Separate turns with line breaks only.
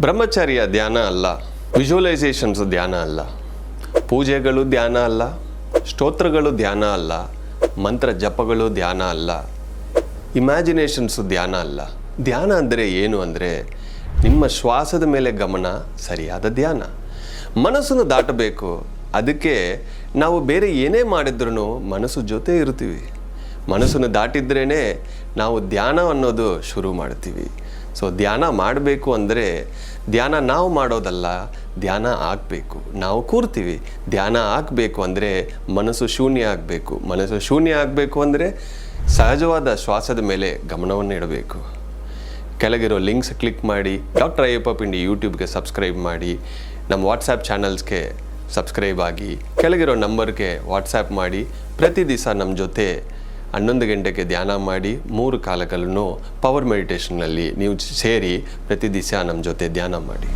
ಬ್ರಹ್ಮಚರ್ಯ ಧ್ಯಾನ ಅಲ್ಲ, ವಿಜುವಲೈಸೇಷನ್ಸ್ ಧ್ಯಾನ ಅಲ್ಲ, ಪೂಜೆಗಳು ಧ್ಯಾನ ಅಲ್ಲ, ಸ್ತೋತ್ರಗಳು ಧ್ಯಾನ ಅಲ್ಲ, ಮಂತ್ರ ಜಪಗಳು ಧ್ಯಾನ ಅಲ್ಲ, ಇಮ್ಯಾಜಿನೇಷನ್ಸು ಧ್ಯಾನ ಅಲ್ಲ. ಧ್ಯಾನ ಅಂದರೆ ಏನು ಅಂದರೆ ನಿಮ್ಮ ಶ್ವಾಸದ ಮೇಲೆ ಗಮನ, ಸರಿಯಾದ ಧ್ಯಾನ. ಮನಸ್ಸನ್ನು ದಾಟಬೇಕು. ಅದಕ್ಕೆ ನಾವು ಬೇರೆ ಏನೇ ಮಾಡಿದ್ರೂ ಮನಸ್ಸು ಜೊತೆ ಇರ್ತೀವಿ. ಮನಸ್ಸನ್ನು ದಾಟಿದ್ರೇ ನಾವು ಧ್ಯಾನ ಅನ್ನೋದು ಶುರು ಮಾಡ್ತೀವಿ. ಸೊ ಧ್ಯಾನ ಮಾಡಬೇಕು ಅಂದರೆ ಧ್ಯಾನ ನಾವು ಮಾಡೋದಲ್ಲ, ಧ್ಯಾನ ಆಗಬೇಕು. ನಾವು ಕೂರ್ತೀವಿ. ಧ್ಯಾನ ಆಗಬೇಕು ಅಂದರೆ ಮನಸ್ಸು ಶೂನ್ಯ ಆಗಬೇಕು. ಮನಸ್ಸು ಶೂನ್ಯ ಆಗಬೇಕು ಅಂದರೆ ಸಹಜವಾದ ಶ್ವಾಸದ ಮೇಲೆ ಗಮನವನ್ನು ಇಡಬೇಕು. ಕೆಳಗಿರೋ ಲಿಂಕ್ಸ್ ಕ್ಲಿಕ್ ಮಾಡಿ, ಡಾಕ್ಟರ್ ಅಯ್ಯಪ್ಪ ಪಿಂಡಿ ಯೂಟ್ಯೂಬ್ಗೆ ಸಬ್ಸ್ಕ್ರೈಬ್ ಮಾಡಿ, ನಮ್ಮ ವಾಟ್ಸಾಪ್ ಚಾನಲ್ಸ್ಗೆ ಸಬ್ಸ್ಕ್ರೈಬ್ ಆಗಿ, ಕೆಳಗಿರೋ ನಂಬರ್ಗೆ ವಾಟ್ಸಾಪ್ ಮಾಡಿ. ಪ್ರತಿ ದಿವಸ ನಮ್ಮ ಜೊತೆ 11 ಗಂಟೆಗೆ ಧ್ಯಾನ ಮಾಡಿ, 3 ಕಾಲಗಳನ್ನು ಪವರ್ ಮೆಡಿಟೇಷನ್ನಲ್ಲಿ ನೀವು ಸೇರಿ ಪ್ರತಿ ದಿವಸ ನಮ್ಮ ಜೊತೆ ಧ್ಯಾನ ಮಾಡಿ.